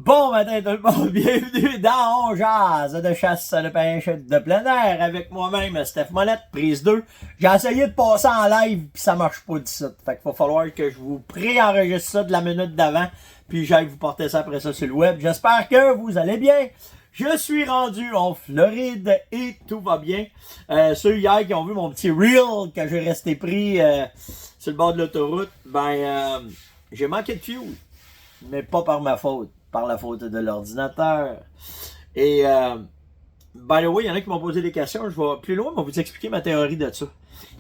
Bon matin tout le monde, bienvenue dans On Jase de chasse de pêche de plein air avec moi-même Steph Monette, prise 2. J'ai essayé de passer en live puis ça marche pas d'ici. Fait qu'il va falloir que je vous pré-enregistre ça de la minute d'avant puis j'aille vous porter ça après ça sur le web. J'espère que vous allez bien. Je suis rendu en Floride et tout va bien. Ceux hier qui ont vu mon petit reel que j'ai resté pris sur le bord de l'autoroute, j'ai manqué de fuel. Mais pas par ma faute, par la faute de l'ordinateur. Et, by the way, il y en a qui m'ont posé des questions. Je vais plus loin, mais vous expliquer ma théorie de ça.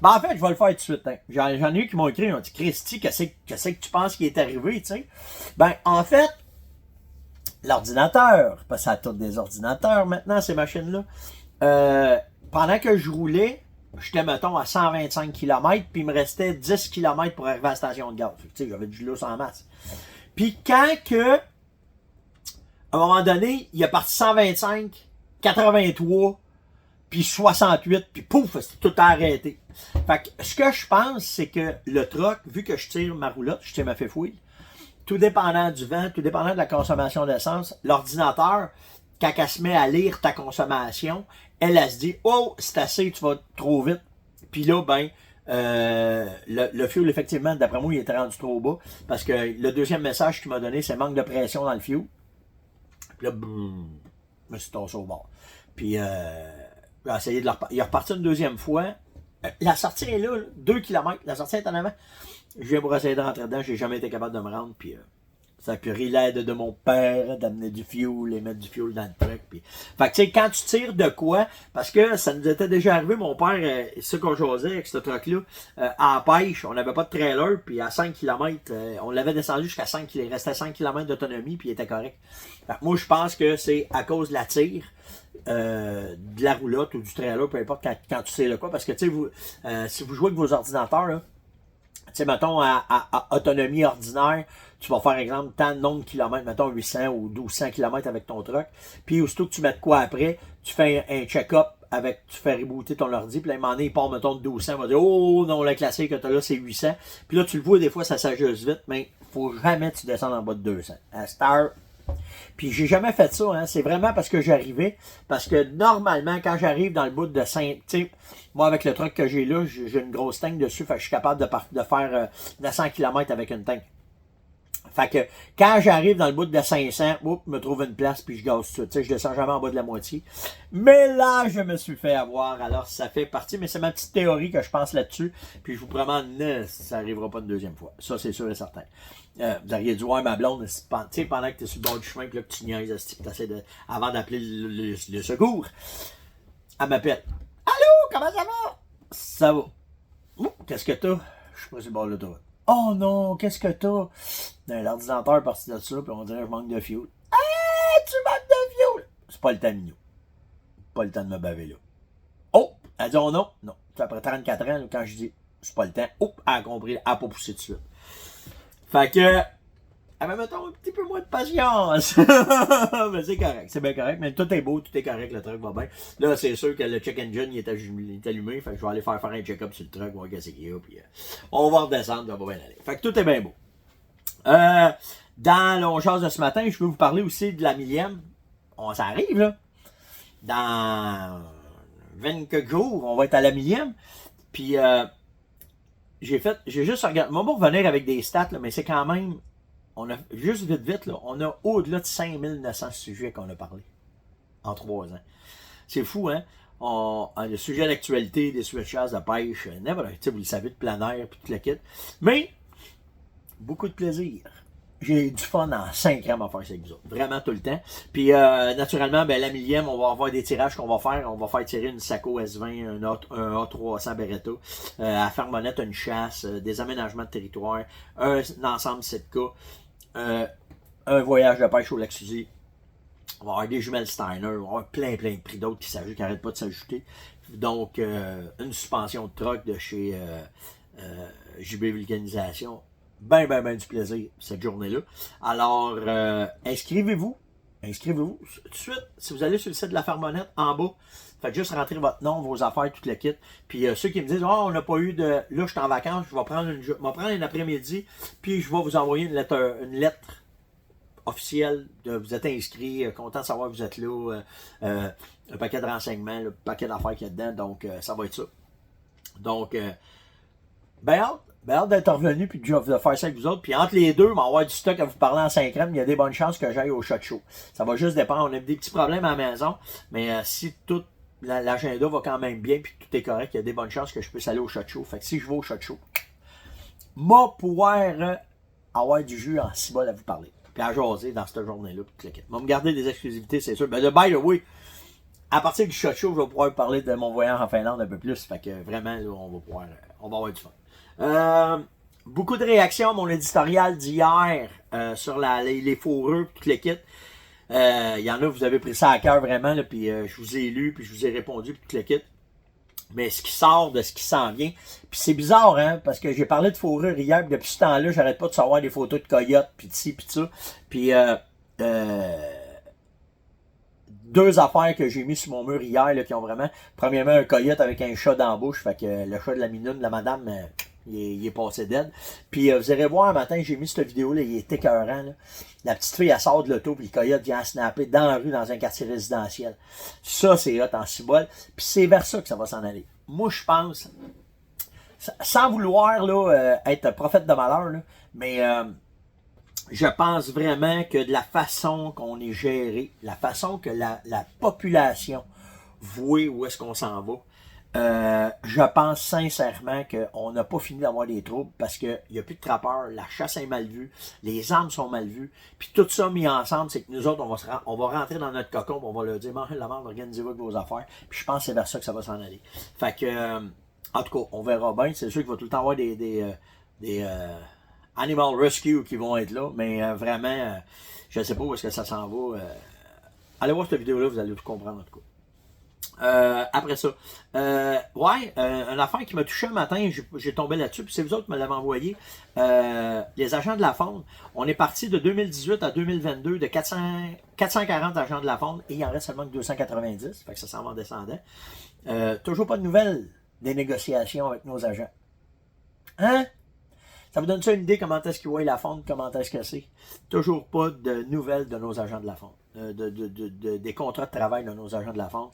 En fait, je vais le faire tout de suite. Hein. J'en ai eu qui m'ont écrit, ils ont dit, Christy, qu'est-ce que tu penses qui est arrivé, tu sais? En fait, l'ordinateur, parce que ça a tous des ordinateurs maintenant, ces machines-là, pendant que je roulais, j'étais, mettons, à 125 km, puis il me restait 10 km pour arriver à la station de gaz. Tu sais, j'avais du lousse en masse. Puis quand que, à un moment donné, il est parti 125, 83, puis 68, puis pouf, c'est tout arrêté. Fait que ce que je pense, c'est que le truck, vu que je tire ma roulotte, je tire ma fouille, tout dépendant du vent, tout dépendant de la consommation d'essence, l'ordinateur, quand elle se met à lire ta consommation, elle se dit « Oh, c'est assez, tu vas trop vite. » Puis là, le fuel, effectivement, d'après moi, il était rendu trop bas. Parce que le deuxième message qu'il m'a donné, c'est manque de pression dans le fuel. Puis là, boum, je me suis tassé au bord. Puis, j'ai essayé de il est reparti une deuxième fois. La sortie est là, 2 km. La sortie est en avant. Je viens pour essayer de rentrer dedans. J'ai jamais été capable de me rendre. Puis, ça a pris l'aide de mon père d'amener du fuel et mettre du fuel dans le truck. Puis... Fait que tu sais, quand tu tires de quoi, parce que ça nous était déjà arrivé, mon père, ce qu'on jasait avec ce truck-là, à la pêche, on n'avait pas de trailer, puis à 5 km, on l'avait descendu jusqu'à 5 km, il restait 5 km d'autonomie, puis il était correct. Fait que moi, je pense que c'est à cause de la tire, de la roulotte ou du trailer, peu importe quand tu tires le quoi, parce que tu sais, si vous jouez avec vos ordinateurs, là, tu sais, mettons, à autonomie ordinaire, tu vas faire, exemple, tant de nombre de kilomètres, mettons 800 ou 1200 km avec ton truck. Puis, aussitôt que tu mets de quoi après, tu fais un check-up avec, tu fais rebooter ton ordi. Puis là, à un moment donné, il part, mettons, de 1200. Il va dire, oh non, le classique que tu as là, c'est 800. Puis là, tu le vois, des fois, ça s'ajuste vite, mais faut jamais que tu descendes en bas de 200. À Star. Puis j'ai jamais fait ça, hein. C'est vraiment parce que j'arrivais. Parce que normalement, quand j'arrive dans le bout de 5, tu sais, moi avec le truck que j'ai là, j'ai une grosse tank dessus, fait que je suis capable de faire 900 km avec une tank. Fait que quand j'arrive dans le bout de 500, je me trouve une place puis je gaze tout. Tu sais, je descends jamais en bas de la moitié. Mais là, je me suis fait avoir. Alors, ça fait partie, mais c'est ma petite théorie que je pense là-dessus. Puis je vous promets, ça n'arrivera pas une deuxième fois. Ça, c'est sûr et certain. Vous auriez dû voir ma blonde, tu sais, pendant que tu es sur le bord du chemin, puis là, que tu niaises, avant d'appeler le secours. Elle m'appelle. Allô, comment ça va? Ça va. Qu'est-ce que t'as? Je suis pas sur le bord de l'autoroute. Oh non, qu'est-ce que t'as? L'ordinateur est parti de ça, puis on dirait que je manque de fuel. Ah, tu manques de fuel! C'est pas le temps, Minou. Pas le temps de me baver là. Oh! Elle dit oh non. Non. Après 34 ans, quand je dis c'est pas le temps, oh, elle a compris, elle a pas poussé tout de suite. Fait que, mettons un petit peu moins de patience. Mais c'est correct, c'est bien correct. Mais tout est beau, tout est correct, le truck va bien. Là, c'est sûr que le check engine il est allumé. Fait que je vais aller faire un check-up sur le truck, voir qu'est-ce qu'il y a. Puis on va redescendre, ça va bien aller. Fait que tout est bien beau. Dans l'ongeance de ce matin, je peux vous parler aussi de la millième. Ça arrive, là. Dans 20 quelques jours, on va être à la millième. Puis, j'ai juste regardé. On va revenir avec des stats, là, mais c'est quand même. On a juste vite, là, on a au-delà de 5900 sujets qu'on a parlé en 3 ans. C'est fou, hein? Le sujet d'actualité, des sujets de chasse, de pêche, vous le savez, de plein air, puis tout le kit. Mais, beaucoup de plaisir. J'ai du fun en 5 ans à faire ça avec vous autres. Vraiment tout le temps. Puis, naturellement, la millième, on va avoir des tirages qu'on va faire. On va faire tirer une Sako S20, un A300 Beretta. À Fermonette, une chasse, des aménagements de territoire, un ensemble 7K, un voyage de pêche au lac Suzy. On va avoir des jumelles Steiner. On va avoir plein de prix d'autres qui n'arrêtent pas de s'ajouter. Donc, une suspension de truck de chez JB Vulcanisation. Ben du plaisir cette journée-là. Alors, inscrivez-vous. Inscrivez-vous. Tout de suite, si vous allez sur le site de la Fermonette, en bas, faites juste rentrer votre nom, vos affaires, tout le kit. Puis ceux qui me disent, oh, on n'a pas eu de... Là, je suis en vacances, je vais prendre un après-midi, puis je vais vous envoyer une lettre officiel, vous êtes inscrit, content de savoir que vous êtes là, un paquet de renseignements, un paquet d'affaires qu'il y a dedans, donc ça va être ça. Donc, ben hâte d'être revenu puis de faire ça avec vous autres. Puis entre les deux, m'avoir du stock à vous parler en 5 il y a des bonnes chances que j'aille au SHOT Show. Ça va juste dépendre. On a des petits problèmes à la maison, mais si tout l'agenda va quand même bien puis tout est correct, il y a des bonnes chances que je puisse aller au SHOT Show. Fait que si je vais au SHOT Show, moi pouvoir avoir du jus en cibole à vous parler. Puis à jaser dans cette journée-là. Moi me garder des exclusivités, c'est sûr. Ben de by the way, à partir du SHOT Show, je vais pouvoir vous parler de mon voyage en Finlande un peu plus. Fait que vraiment, là, on va avoir du fun. Beaucoup de réactions à mon éditorial d'hier sur les fourreux et toute l'équipe. Il y en a, vous avez pris ça à cœur vraiment, là, puis je vous ai lu, puis je vous ai répondu, puis toute l'équipe. Mais ce qui sort de ce qui s'en vient. Puis c'est bizarre, hein, parce que j'ai parlé de fourrure hier, puis depuis ce temps-là, j'arrête pas de savoir des photos de coyotes, puis de ci, puis de ça. Puis deux affaires que j'ai mis sur mon mur hier, là, qui ont vraiment, premièrement, un coyote avec un chat dans la bouche, fait que le chat de la minoune, de la madame, il est passé dead. Puis vous irez voir un matin, j'ai mis cette vidéo-là, il est écœurant, là. La petite fille, elle sort de l'auto, puis le coyote vient snapper dans la rue, dans un quartier résidentiel. Ça, c'est hot en cibole. Puis c'est vers ça que ça va s'en aller. Moi, je pense, sans vouloir là, être prophète de malheur, là, mais je pense vraiment que de la façon qu'on est géré, la façon que la population voit où est-ce qu'on s'en va, je pense sincèrement qu'on n'a pas fini d'avoir des troubles parce qu'il n'y a plus de trappeurs, la chasse est mal vue, les armes sont mal vues, puis tout ça mis ensemble, c'est que nous autres, on va rentrer dans notre cocon, on va leur dire, mangez la merde, organisez-vous avec vos affaires, puis je pense que c'est vers ça que ça va s'en aller. Fait que, en tout cas, on verra bien, c'est sûr qu'il va tout le temps avoir des Animal Rescue qui vont être là, mais vraiment, je ne sais pas où est-ce que ça s'en va. Allez voir cette vidéo-là, vous allez tout comprendre en tout cas. Après ça, une affaire qui m'a touché un matin, j'ai tombé là-dessus, puis c'est vous autres qui me l'avez envoyé. Les agents de la Fonde, on est parti de 2018 à 2022 de 440 agents de la Fonde et il en reste seulement que 290, fait que ça s'en va en descendant. Toujours pas de nouvelles des négociations avec nos agents. Hein? Ça vous donne ça une idée comment est-ce qu'ils voient la Fonde, comment est-ce que c'est? Toujours pas de nouvelles de nos agents de la Fonde. Des contrats de travail de nos agents de la Fonde.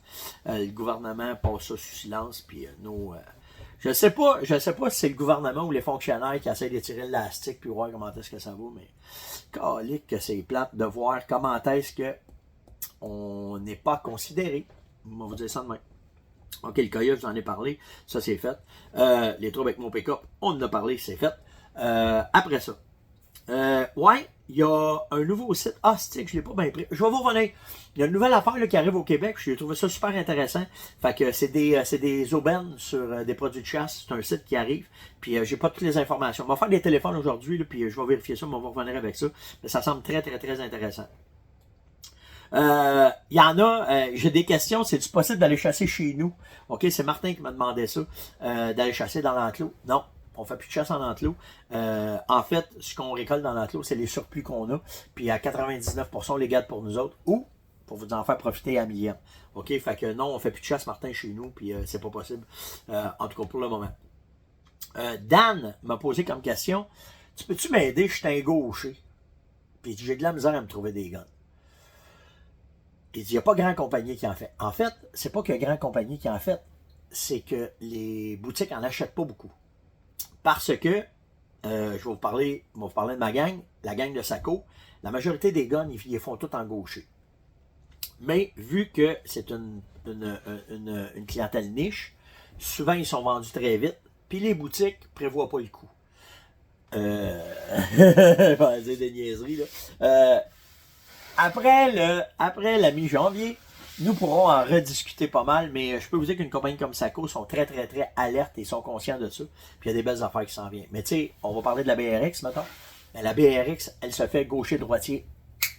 Le gouvernement passe ça sous silence, puis je sais pas si c'est le gouvernement ou les fonctionnaires qui essaient d'étirer l'élastique puis voir comment est-ce que ça va, mais calique que c'est plate de voir comment est-ce que on n'est pas considéré. On va vous dire ça demain. Ok, le coyote, je vous en ai parlé, ça c'est fait. Les troubles avec mon pick-up, on en a parlé, c'est fait. Après ça, il y a un nouveau site. Ah, c'est que je ne l'ai pas bien pris. Je vais vous revenir. Il y a une nouvelle affaire là, qui arrive au Québec. J'ai trouvé ça super intéressant. Fait que c'est des aubaines sur des produits de chasse. C'est un site qui arrive. Puis j'ai pas toutes les informations. On va faire des téléphones aujourd'hui, puis je vais vérifier ça, mais on va revenir avec ça. Mais ça semble très, très, très intéressant. Il y en a, j'ai des questions, c'est-tu possible d'aller chasser chez nous? Ok, c'est Martin qui m'a demandé ça, d'aller chasser dans l'enclos. Non, on fait plus de chasse en enclos. En fait, ce qu'on récolte dans l'enclos, c'est les surplus qu'on a, puis à 99%, on les garde pour nous autres, ou pour vous en faire profiter à millième. Ok, fait que non, on fait plus de chasse, Martin, chez nous, puis c'est pas possible, en tout cas pour le moment. Dan m'a posé comme question, tu peux-tu m'aider, je suis un gaucher, puis j'ai de la misère à me trouver des guns. Il dit, il n'y a pas grand compagnie qui en fait. En fait, c'est pas qu'il y a grand compagnie qui en fait, c'est que les boutiques n'en achètent pas beaucoup. Parce que, je vais vous parler de ma gang, la gang de Saco, la majorité des guns, ils les font tout en gaucher. Mais vu que c'est une clientèle niche, souvent ils sont vendus très vite, puis les boutiques ne prévoient pas le coût. Je vais dire des niaiseries, là. Après la mi-janvier, nous pourrons en rediscuter pas mal, mais je peux vous dire qu'une compagnie comme Saco sont très, très, très alertes et sont conscients de ça. Puis il y a des belles affaires qui s'en viennent. Mais tu sais, on va parler de la BRX, mettons. Mais la BRX, elle se fait gaucher-droitier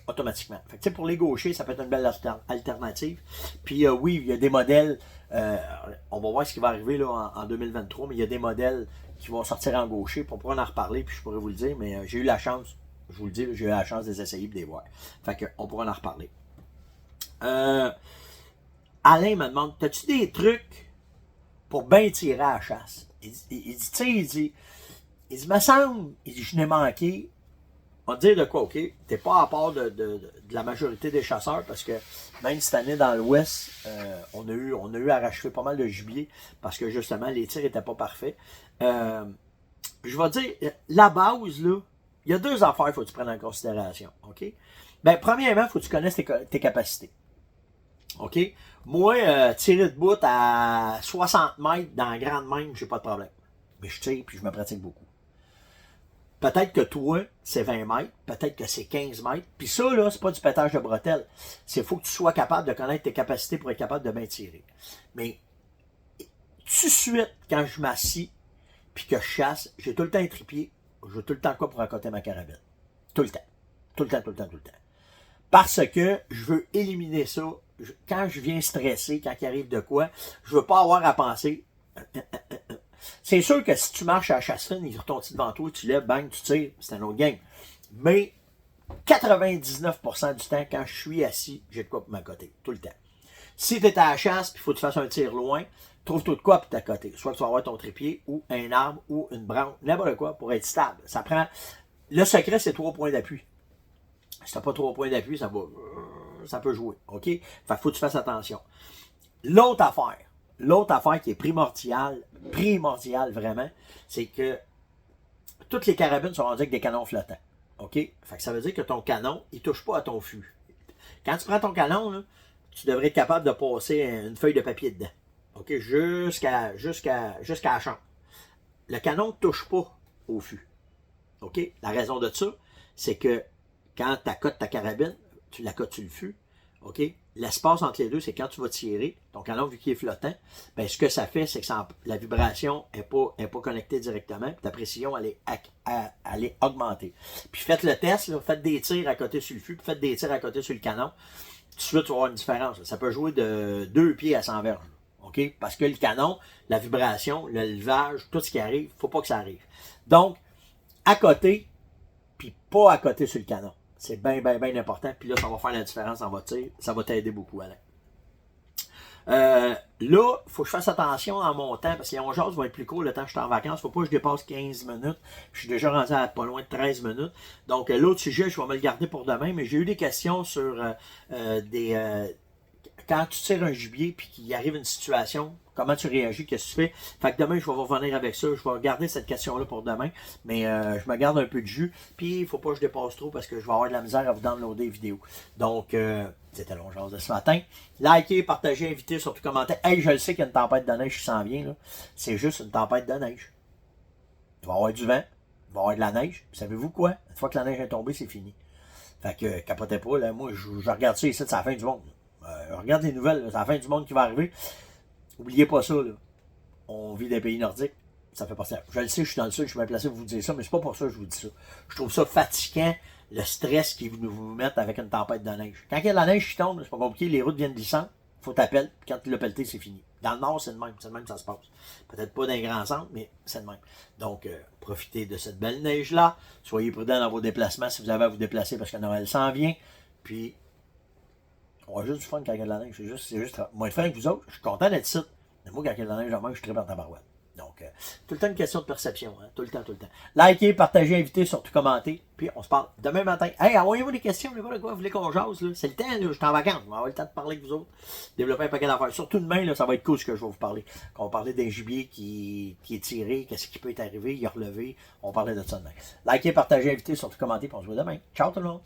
automatiquement. Fait que tu sais, pour les gauchers, ça peut être une belle alternative. Puis oui, il y a des modèles, on va voir ce qui va arriver là, en 2023, mais il y a des modèles qui vont sortir en gaucher. On pourra en reparler, puis je pourrais vous le dire, mais j'ai eu la chance. Je vous le dis, j'ai eu la chance de les essayer et de les voir. Fait qu'on pourra en reparler. Alain me demande, as-tu des trucs pour bien tirer à la chasse? Il dit, me semble, il dit, je n'ai manqué. on va te dire de quoi, OK? T'es pas à part de la majorité des chasseurs, parce que même cette année dans l'Ouest, on a eu à racheter pas mal de gibier, parce que justement, les tirs étaient pas parfaits. Je vais dire, la base, là, il y a deux affaires qu'il faut que tu prennes en considération, OK? Ben, premièrement, il faut que tu connaisses tes capacités. OK? Moi, tirer de bout à 60 mètres dans la grande même, j'ai pas de problème. Mais je tire, puis je me pratique beaucoup. Peut-être que toi, c'est 20 mètres, peut-être que c'est 15 mètres. Puis ça, là, c'est pas du pétage de bretelles. C'est faut que tu sois capable de connaître tes capacités pour être capable de bien tirer. Mais, tout de suite, quand je m'assis, puis que je chasse, j'ai tout le temps un trépied, j'ai tout le temps quoi pour accoter ma carabine. Tout le temps. Tout le temps, tout le temps, tout le temps. Parce que je veux éliminer ça. Quand je viens stresser, quand il arrive de quoi, je veux pas avoir à penser. C'est sûr que si tu marches à la chasse fine, il retombe devant toi, tu lèves, bang, tu tires, c'est un autre game. Mais 99% du temps, quand je suis assis, j'ai de quoi pour m'accoter. Tout le temps. Si tu es à la chasse, puis il faut que tu fasses un tir loin, trouve-toi de quoi pour t'accoter. Soit que tu vas avoir ton trépied, ou un arbre, ou une branche, n'importe quoi, pour être stable. Ça prend. Le secret, c'est 3 points d'appui. Si t'as pas 3 points d'appui, ça peut jouer. OK? Fait qu'il faut que tu fasses attention. L'autre affaire qui est primordiale vraiment, c'est que toutes les carabines sont rendues avec des canons flottants. OK? Fait que ça veut dire que ton canon, il touche pas à ton fût. Quand tu prends ton canon, là, tu devrais être capable de passer une feuille de papier dedans. OK? Jusqu'à la chambre. Le canon ne touche pas au fût. OK? La raison de ça, c'est que quand tu accotes ta carabine, tu l'accotes sur le fût. OK? L'espace entre les deux, c'est quand tu vas tirer, ton canon, vu qu'il est flottant, ben, ce que ça fait, c'est que la vibration n'est pas connectée directement, puis ta précision, elle est augmentée. Puis faites le test, là, faites des tirs à côté sur le fût, puis faites des tirs à côté sur le canon. Tout de suite, tu vas avoir une différence. Ça peut jouer de 2 pieds à 100 verges. OK? Parce que le canon, la vibration, le levage, tout ce qui arrive, il ne faut pas que ça arrive. Donc, à côté, puis pas à côté sur le canon. C'est bien, bien, bien important. Puis là, ça va faire la différence dans votre tir. Ça va t'aider beaucoup, Alain. Là, il faut que je fasse attention en montant, parce que les 11 jours vont être plus courts le temps que je suis en vacances. Faut pas que je dépasse 15 minutes. Je suis déjà rendu à pas loin de 13 minutes. Donc, l'autre sujet, je vais me le garder pour demain, mais j'ai eu des questions sur quand tu tires un gibier puis qu'il arrive une situation, comment tu réagis, qu'est-ce que tu fais. Fait que demain, je vais revenir avec ça. Je vais garder cette question-là pour demain, mais je me garde un peu de jus. Puis, il ne faut pas que je dépasse trop parce que je vais avoir de la misère à vous downloader les vidéos. Donc, c'était long genre de ce matin. Likez, partagez, invitez, surtout commentez. Hey, je le sais qu'il y a une tempête de neige qui s'en vient. Là. C'est juste une tempête de neige. Il va y avoir du vent, il va y avoir de la neige. Savez-vous quoi? Une fois que la neige est tombée, c'est fini. Fait que, capotez pas, là. Moi, je regarde ça ici, c'est la fin du monde. Regarde les nouvelles, c'est la fin du monde qui va arriver. Oubliez pas ça, là. On vit des pays nordiques, ça fait pas ça. Je le sais, je suis dans le sud, je suis bien placé pour vous dire ça, mais c'est pas pour ça que je vous dis ça. Je trouve ça fatigant, le stress qu'ils vous mettent avec une tempête de neige. Quand il y a de la neige qui tombe, c'est pas compliqué, les routes viennent glissantes, faut t'appeler, puis quand tu l'as pelleté, c'est fini. Dans le nord, c'est le même que ça se passe. Peut-être pas d'un grand centre, mais c'est le même. Donc, profitez de cette belle neige-là. Soyez prudents dans vos déplacements si vous avez à vous déplacer parce que Noël s'en vient. Puis, on va juste du fun quand il y a de la neige. C'est juste moins de fun que vous autres. Je suis content d'être ici. Mais moi, quand il y a de la neige en main, je suis très par tabarouette. Donc, tout le temps une question de perception. Hein? Tout le temps, tout le temps. Likez, partagez, invitez, surtout commentez. Puis, on se parle demain matin. Hey, envoyez-moi des questions. Vous voulez qu'on jase. Là. C'est le temps. Là. Je suis en vacances. On va avoir le temps de parler avec vous autres. Développer un paquet d'affaires. Surtout demain, là, ça va être cool ce que je vais vous parler. Quand on parlait d'un gibier qui est tiré, qu'est-ce qui peut être arrivé, il a relevé. On parlait de ça demain. Likez, partagez, invitez, surtout commentez. Puis on se voit demain. Ciao tout le monde.